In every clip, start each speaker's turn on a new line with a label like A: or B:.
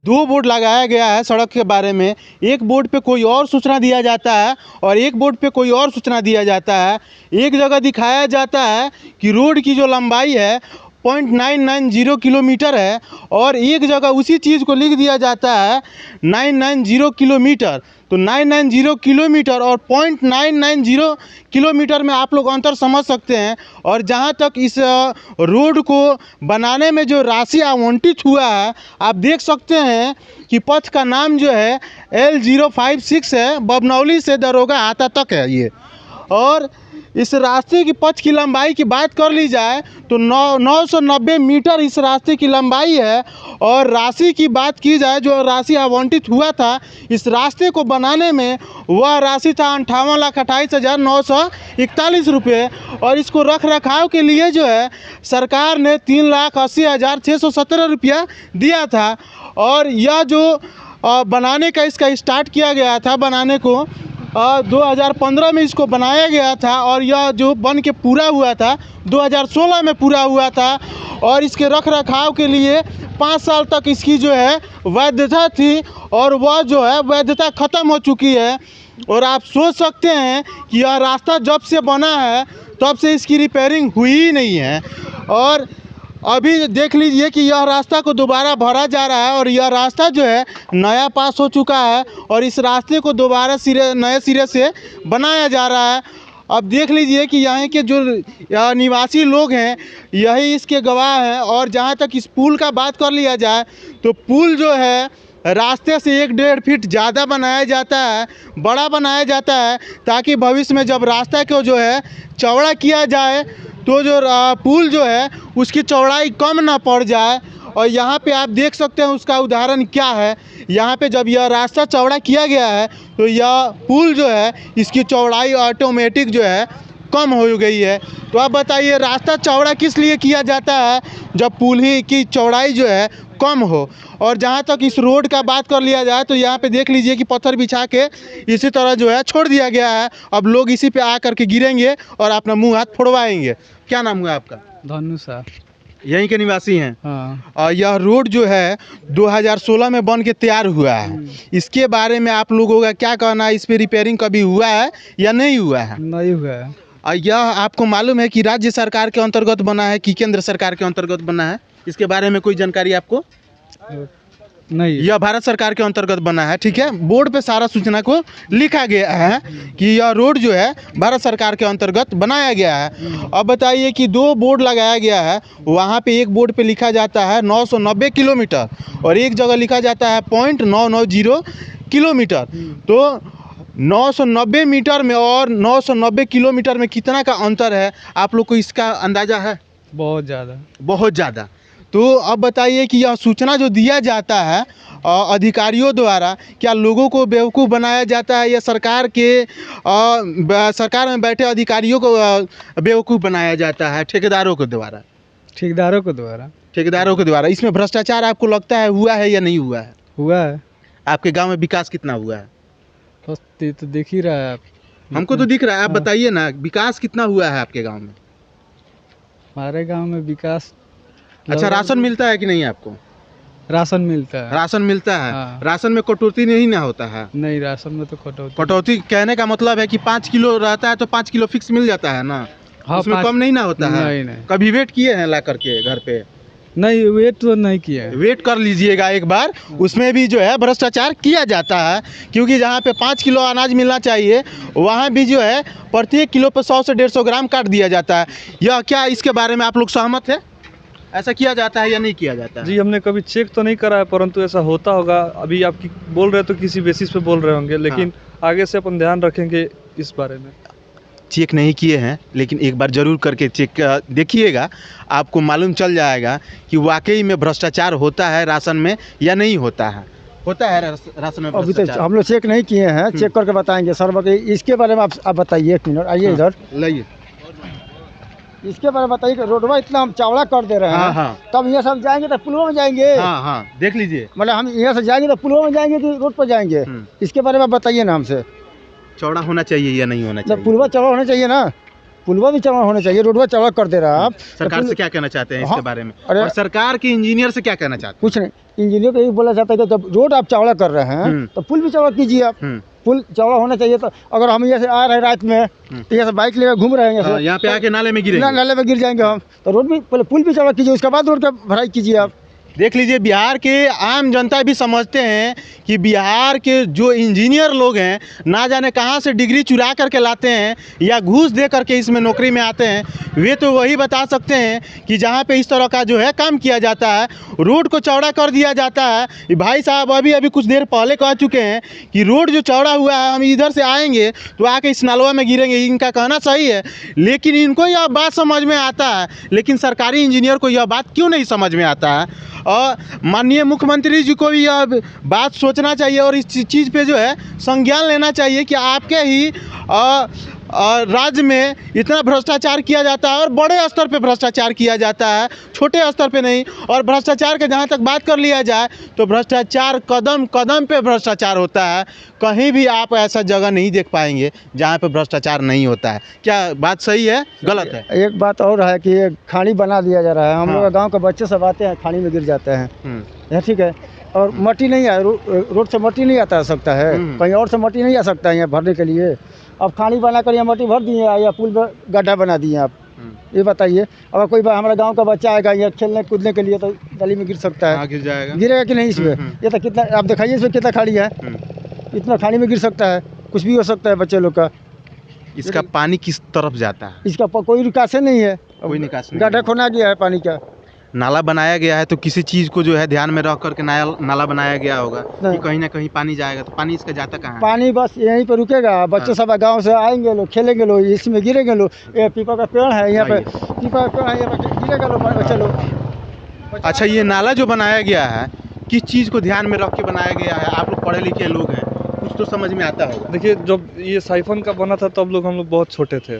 A: दो बोर्ड लगाया गया है सड़क के बारे में। एक बोर्ड पे कोई और सूचना दिया जाता है और एक बोर्ड पे कोई और सूचना दिया जाता है। एक जगह दिखाया जाता है कि रोड की जो लंबाई है 0.990 किलोमीटर है और एक जगह उसी चीज़ को लिख दिया जाता है 990 किलोमीटर। तो 990 किलोमीटर और 0.990 किलोमीटर में आप लोग अंतर समझ सकते हैं। और जहां तक इस रोड को बनाने में जो राशि आवंटित हुआ है, आप देख सकते हैं कि पथ का नाम जो है L056 है, बबनौली से दरोगा हाता तक है ये। और इस रास्ते की पथ की लंबाई की बात कर ली जाए तो 990 मीटर इस रास्ते की लंबाई है। और राशि की बात की जाए, जो राशि आवंटित हुआ था इस रास्ते को बनाने में, वह राशि था 58,28,941 रुपये। और इसको रख रखाव के लिए जो है सरकार ने 3,80,617 रुपया दिया था। और यह जो बनाने का इसका स्टार्ट किया गया था, बनाने को 2015 में इसको बनाया गया था और यह जो बन के पूरा हुआ था 2016 में पूरा हुआ था। और इसके रख रखाव के लिए 5 साल तक इसकी जो है वैधता थी और वह जो है वैधता ख़त्म हो चुकी है। और आप सोच सकते हैं कि यह रास्ता जब से बना है तब से इसकी रिपेयरिंग हुई ही नहीं है। और अभी देख लीजिए कि यह रास्ता को दोबारा भरा जा रहा है और यह रास्ता जो है नया पास हो चुका है और इस रास्ते को दोबारा नए सिरे से बनाया जा रहा है। अब देख लीजिए कि यहाँ के जो निवासी लोग हैं यही इसके गवाह हैं। और जहाँ तक इस पुल का बात कर लिया जाए तो पुल जो है रास्ते से 1-1.5 फीट ज़्यादा बनाया जाता है, बड़ा बनाया जाता है, ताकि भविष्य में जब रास्ता को जो है चौड़ा किया जाए तो जो पुल जो है उसकी चौड़ाई कम ना पड़ जाए। और यहाँ पे आप देख सकते हैं उसका उदाहरण क्या है। यहाँ पे जब यह रास्ता चौड़ा किया गया है तो यह पुल जो है इसकी चौड़ाई ऑटोमेटिक जो है कम हो गई है। तो आप बताइए रास्ता चौड़ा किस लिए किया जाता है, जब पुल ही की चौड़ाई जो है कम हो। और जहाँ तक इस रोड का बात कर लिया जाए तो यहाँ पे देख लीजिए कि पत्थर बिछा के इसी तरह जो है छोड़ दिया गया है। अब लोग इसी पे आ करके गिरेंगे और अपना मुंह हाथ फोड़वाएंगे। क्या नाम हुआ आपका?
B: धनु साहब,
A: यहीं के निवासी हैं।
B: हाँ।
A: और यह रोड जो है 2016 में बन के तैयार हुआ है। इसके बारे में आप लोगों का क्या कहना है? इस पे रिपेयरिंग कभी हुआ है या नहीं हुआ है?
B: नहीं हुआ है।
A: और यह आपको मालूम है कि राज्य सरकार के अंतर्गत बना है कि केंद्र सरकार के अंतर्गत बना है? इसके बारे में कोई जानकारी आपको?
B: नहीं,
A: यह भारत सरकार के अंतर्गत बना है। ठीक है, बोर्ड पे सारा सूचना को लिखा गया है कि यह रोड जो है भारत सरकार के अंतर्गत बनाया गया है। अब बताइए कि 2 बोर्ड लगाया गया है, वहाँ पे एक बोर्ड पे लिखा जाता है 990 किलोमीटर और एक जगह लिखा जाता है 0.990 किलोमीटर। तो 990 मीटर में और 990 किलोमीटर में कितना का अंतर है, आप लोग को इसका अंदाज़ा है?
B: बहुत ज़्यादा,
A: बहुत ज़्यादा। तो अब बताइए कि यह सूचना जो दिया जाता है अधिकारियों द्वारा, क्या लोगों को बेवकूफ़ बनाया जाता है या सरकार में बैठे अधिकारियों को बेवकूफ़ बनाया जाता है ठेकेदारों के द्वारा? ठेकेदारों के द्वारा। इसमें भ्रष्टाचार आपको लगता है हुआ है या नहीं हुआ है?
B: हुआ है।
A: आपके गांव में विकास कितना हुआ है?
B: बस तो देख ही रहा है आप।
A: हमको तो दिख रहा है, आप बताइए ना विकास कितना हुआ है आपके गाँव में?
B: हमारे गांव में विकास।
A: अच्छा, राशन मिलता है कि नहीं आपको?
B: राशन मिलता है।
A: राशन मिलता है।
B: हाँ।
A: राशन में कटौती नहीं ना होता है?
B: नहीं, राशन में तो
A: कटौती कहने का मतलब है कि 5 किलो रहता है तो 5 किलो फिक्स मिल जाता है ना?
B: हाँ,
A: उसमें कम नहीं ना होता है?
B: नहीं।
A: कभी वेट किए हैं ला करके घर पे?
B: नहीं, वेट तो नहीं किया है।
A: वेट कर लीजिएगा एक बार, उसमें भी जो है भ्रष्टाचार किया जाता है। क्योंकि जहाँ पे 5 किलो अनाज मिलना चाहिए वहाँ भी जो है प्रत्येक किलो पर 100 से 150 ग्राम काट दिया जाता है। यह क्या इसके बारे में आप लोग सहमत है? ऐसा किया जाता है या नहीं किया जाता है?
B: जी, हमने कभी चेक तो नहीं करा है, परंतु ऐसा होता होगा। अभी आप बोल रहे तो किसी बेसिस पे बोल रहे होंगे, लेकिन आगे से अपन ध्यान रखेंगे इस बारे में।
A: चेक नहीं किए हैं, लेकिन एक बार ज़रूर करके चेक देखिएगा, आपको मालूम चल जाएगा कि वाकई में भ्रष्टाचार होता है राशन में या नहीं होता है। होता है राशन में
C: अभी तो हम लोग चेक नहीं किए हैं, चेक करके बताएंगे सर। इसके बारे में आप बताइए, 1 मिनट आइए इधर।
A: लाइए,
C: इसके बारे में बताइए कि रोडवा इतना हम चौड़ा कर दे रहे हैं, तब यहाँ से हम जाएंगे तो पुलवा में जाएंगे।
A: हाँ, देख लीजिए,
C: मतलब हम यहाँ से जाएंगे तो पुलवा में जाएंगे कि रोड पर जाएंगे? इसके बारे में बताइए ना हमसे।
A: चौड़ा होना चाहिए या नहीं होना चाहिए?
C: पुलवा चौड़ा होना चाहिए ना। पुलवा भी चौड़ा होना चाहिए, रोडवा चौड़ा कर दे रहा है आप।
A: सरकार से क्या कहना चाहते हैं इसके
C: हाँ,
A: बारे में?
C: अरे
A: और सरकार के इंजीनियर से क्या कहना चाहते
C: कुछ नहीं, इंजीनियर को यही बोला जाता है कि जब रोड आप चौड़ा कर रहे हैं तो पुल भी चौड़ा कीजिए आप।
A: हैं?
C: पुल चौड़ा होना चाहिए। तो अगर हम यहाँ से आ रहे हैं रात में, तो यहाँ से बाइक लेकर घूम रहे हैं, यहाँ से
A: यहाँ पे आके नाले में गिरेंगे।
C: नाले में गिर जाएंगे हम। तो रोड भी पहले पुल भी चौड़ा कीजिए, उसके बाद रोड का भराई कीजिए आप।
A: देख लीजिए, बिहार के आम जनता भी समझते हैं कि बिहार के जो इंजीनियर लोग हैं ना जाने कहाँ से डिग्री चुरा करके लाते हैं या घूस दे करके इसमें नौकरी में आते हैं। वे तो वही बता सकते हैं कि जहाँ पे इस तरह का जो है काम किया जाता है, रोड को चौड़ा कर दिया जाता है। भाई साहब अभी कुछ देर पहले कह चुके हैं कि रोड जो चौड़ा हुआ है, हम इधर से आएंगे तो आके इस नलवा में गिरेंगे। इनका कहना सही है, लेकिन इनको यह बात समझ में आता है, लेकिन सरकारी इंजीनियर को यह बात क्यों नहीं समझ में आता है? और माननीय मुख्यमंत्री जी को भी यह बात सोचना चाहिए और इस चीज़ पे जो है संज्ञान लेना चाहिए कि आपके ही राज्य में इतना भ्रष्टाचार किया जाता है और बड़े स्तर पे भ्रष्टाचार किया जाता है, छोटे स्तर पे नहीं। और भ्रष्टाचार के जहाँ तक बात कर लिया जाए तो भ्रष्टाचार कदम कदम पे भ्रष्टाचार होता है। कहीं भी आप ऐसा जगह नहीं देख पाएंगे जहाँ पे भ्रष्टाचार नहीं होता है। क्या बात सही है, गलत है?
C: एक बात और है कि ये खाड़ी बना दिया जा रहा है। हम लोग गाँव के बच्चे सब आते हैं, खाड़ी में गिर जाते हैं, ठीक है। और मट्टी नहीं है, रोड से मट्टी नहीं आता सकता है, कहीं और से मट्टी नहीं आ सकता है यहाँ भरने के लिए। अब खाड़ी बना कर यहाँ मट्टी भर दिए या पुल पर गड्ढा बना दिए आप। ये बताइए, अगर कोई हमारा गांव का बच्चा आएगा यहाँ खेलने कूदने के लिए तो गली में गिर सकता है।
A: गिर जाएगा,
C: गिरेगा कि नहीं इसमें? ये तो कितना आप दिखाइए, इसमें कितना खाड़ी है, इतना खाड़ी में गिर सकता है, कुछ भी हो सकता है बच्चे लोग का।
A: इसका पानी किस तरफ जाता है?
C: इसका कोई निकास नहीं है,
A: कोई निकास नहीं।
C: गड्ढा खोना गया है पानी का।
A: नाला बनाया गया है तो किसी चीज़ को जो है ध्यान में रख करके नाला बनाया गया होगा कि कहीं ना कहीं पानी जाएगा। तो पानी इसका जाता कहाँ है?
C: पानी बस यहीं पे रुकेगा, बच्चे सब गांव से आएंगे, लोग खेलेंगे, लोग इसमें गिरेंगे। लोग ये पीपा का पेड़ है यहाँ पे, पीपा का पेड़ है यहाँ पे, गिरेगा लोग बच्चे लोग।
A: अच्छा, ये नाला जो बनाया गया है किस चीज़ को ध्यान में रख के बनाया गया है? आप लोग पढ़े लिखे लोग हैं, कुछ तो समझ में आता होगा।
B: देखिए, जब ये साइफन का बना था तब हम लोग बहुत छोटे थे।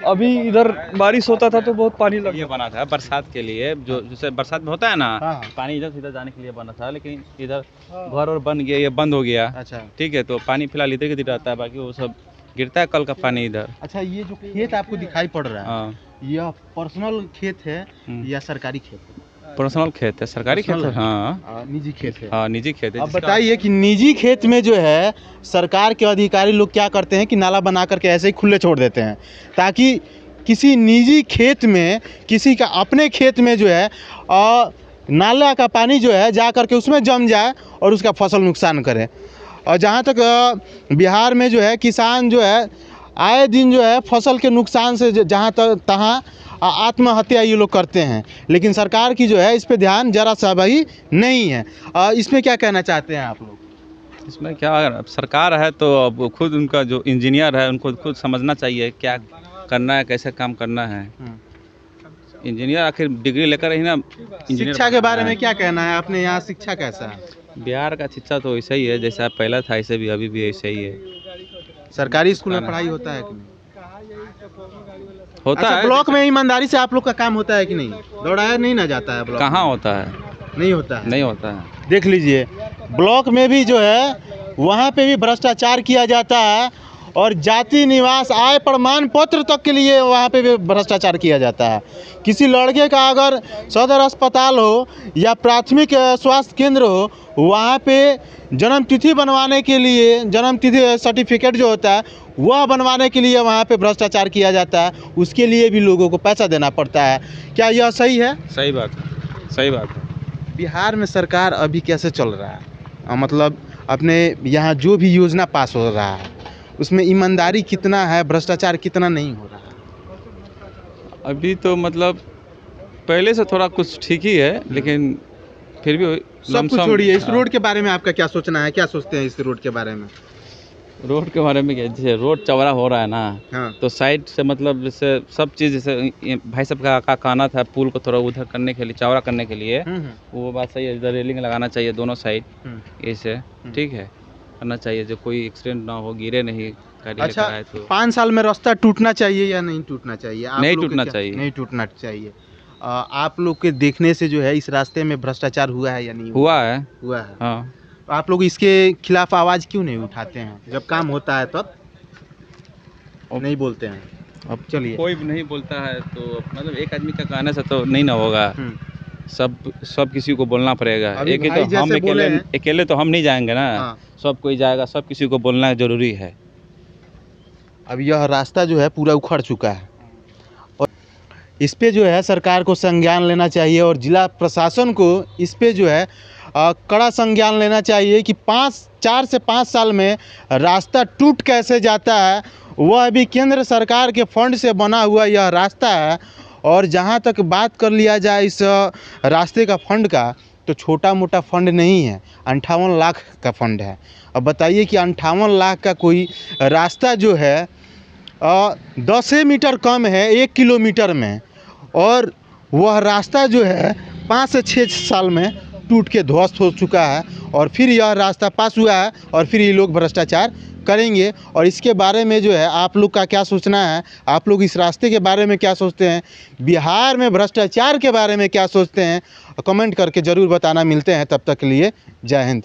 B: अभी इधर बारिश होता था तो बहुत पानी लग।
D: ये बना था बरसात के लिए, जो जैसे बरसात में होता है ना, पानी इधर से इधर जाने के लिए बना था, लेकिन इधर घर और बन गया, ये बंद हो गया।
A: अच्छा,
D: ठीक है, तो पानी फिलहाल इधर गिर रहता है, बाकी वो सब गिरता है कल का पानी इधर।
A: अच्छा, ये जो खेत आपको दिखाई पड़ रहा है, यह पर्सनल खेत है या सरकारी खेत है?
D: पर्सनल खेत है, सरकारी खेत है। हाँ,
A: निजी खेत है।
D: हाँ, निजी खेत है।
A: अब बताइए कि निजी खेत में जो है सरकार के अधिकारी लोग क्या करते हैं कि नाला बना करके ऐसे ही खुले छोड़ देते हैं, ताकि किसी निजी खेत में, किसी का अपने खेत में जो है नाला का पानी जो है जा करके उसमें जम जाए और उसका फसल नुकसान करे। और जहाँ तक बिहार में जो है किसान जो है आए दिन जो है फसल के नुकसान से जहाँ तक तहाँ आत्महत्या ये लोग करते हैं, लेकिन सरकार की जो है इस पे ध्यान जरा सा भी नहीं है। इसमें क्या कहना चाहते हैं आप लोग?
D: इसमें क्या, अगर सरकार है तो अब खुद उनका जो इंजीनियर है उनको खुद समझना चाहिए क्या करना है, कैसे काम करना है। इंजीनियर आखिर डिग्री लेकर ही ना इंजीनियर।
A: शिक्षा के बारे में क्या कहना है? अपने यहाँ शिक्षा कैसा है?
D: बिहार का शिक्षा तो ऐसा ही है जैसा पहला था, ऐसे भी अभी भी ऐसे ही है।
A: सरकारी स्कूल में पढ़ाई होता है कि नहीं?
D: होता है।
A: ब्लॉक में ईमानदारी से आप लोग का काम होता है कि नहीं? दौड़ाया नहीं ना जाता है ब्लॉक?
D: कहाँ होता है?
A: नहीं होता है।
D: नहीं होता है।
A: देख लीजिए, ब्लॉक में भी जो है वहाँ पे भी भ्रष्टाचार किया जाता है और जाति निवास आय प्रमाण पत्र तक के लिए वहाँ पे भी भ्रष्टाचार किया जाता है। किसी लड़के का अगर सदर अस्पताल हो या प्राथमिक स्वास्थ्य केंद्र हो, वहाँ पे जन्म तिथि बनवाने के लिए, जन्म तिथि सर्टिफिकेट जो होता है वह बनवाने के लिए वहाँ पे भ्रष्टाचार किया जाता है। उसके लिए भी लोगों को पैसा देना पड़ता है। क्या यह सही है?
D: सही बात है, सही बात है।
A: बिहार में सरकार अभी कैसे चल रहा है? मतलब अपने यहाँ जो भी योजना पास हो रहा है उसमें ईमानदारी कितना है, भ्रष्टाचार कितना नहीं हो रहा है?
D: अभी तो मतलब पहले से थोड़ा कुछ ठीक ही है, लेकिन फिर भी
A: सब कुछ छोड़िए। इस रोड के बारे में आपका क्या सोचना है? क्या सोचते हैं इस रोड के बारे में?
D: रोड के बारे में क्या, जैसे रोड चौड़ा हो रहा है ना, तो साइड से मतलब जैसे सब चीज़, जैसे भाई साहब का कहना था पुल को थोड़ा उधर करने के लिए, चौड़ा करने के लिए, वो बात सही है। इधर रेलिंग लगाना चाहिए दोनों साइड, ऐसे ठीक है करना चाहिए, जो कोई एक्सीडेंट ना हो, गिरे नहीं गाड़ी।
A: अच्छा, 5 साल में रास्ता टूटना चाहिए या नहीं टूटना चाहिए?
D: नहीं टूटना चाहिए।
A: नहीं टूटना चाहिए। आप लोग के देखने से जो है इस रास्ते में भ्रष्टाचार हुआ है या नहीं?
D: हुआ है।
A: हुआ है।
D: हाँ।
A: आप लोग इसके खिलाफ आवाज़ क्यों नहीं उठाते हैं? जब काम होता है तब नहीं बोलते हैं? अब चलिए।
D: कोई भी नहीं बोलता है तो मतलब एक आदमी का कहने से तो नहीं ना होगा, सब किसी को बोलना पड़ेगा।
A: अभी
D: एक ही
A: भाई
D: तो हम
A: जैसे बोले हैं।
D: अकेले तो हम नहीं जाएंगे ना,
A: हाँ।
D: सब कोई जाएगा, सब किसी को बोलना जरूरी है।
A: अब यह रास्ता जो है पूरा उखड़ चुका है और इस पे जो है सरकार को संज्ञान लेना चाहिए और जिला प्रशासन को इस पे जो है कड़ा संज्ञान लेना चाहिए कि 4 से 5 साल में रास्ता टूट कैसे जाता है। वह अभी केंद्र सरकार के फंड से बना हुआ यह रास्ता है और जहां तक बात कर लिया जाए इस रास्ते का फंड का, तो छोटा मोटा फंड नहीं है, 58 लाख का फंड है। अब बताइए कि 58 लाख का कोई रास्ता जो है 10 मीटर कम है 1 किलोमीटर में, और वह रास्ता जो है 5 से 6 साल में टूट के ध्वस्त हो चुका है और फिर यह रास्ता पास हुआ है और फिर ये लोग भ्रष्टाचार करेंगे। और इसके बारे में जो है आप लोग का क्या सोचना है, आप लोग इस रास्ते के बारे में क्या सोचते हैं, बिहार में भ्रष्टाचार के बारे में क्या सोचते हैं, कमेंट करके ज़रूर बताना। मिलते हैं तब तक के लिए, जय हिंद।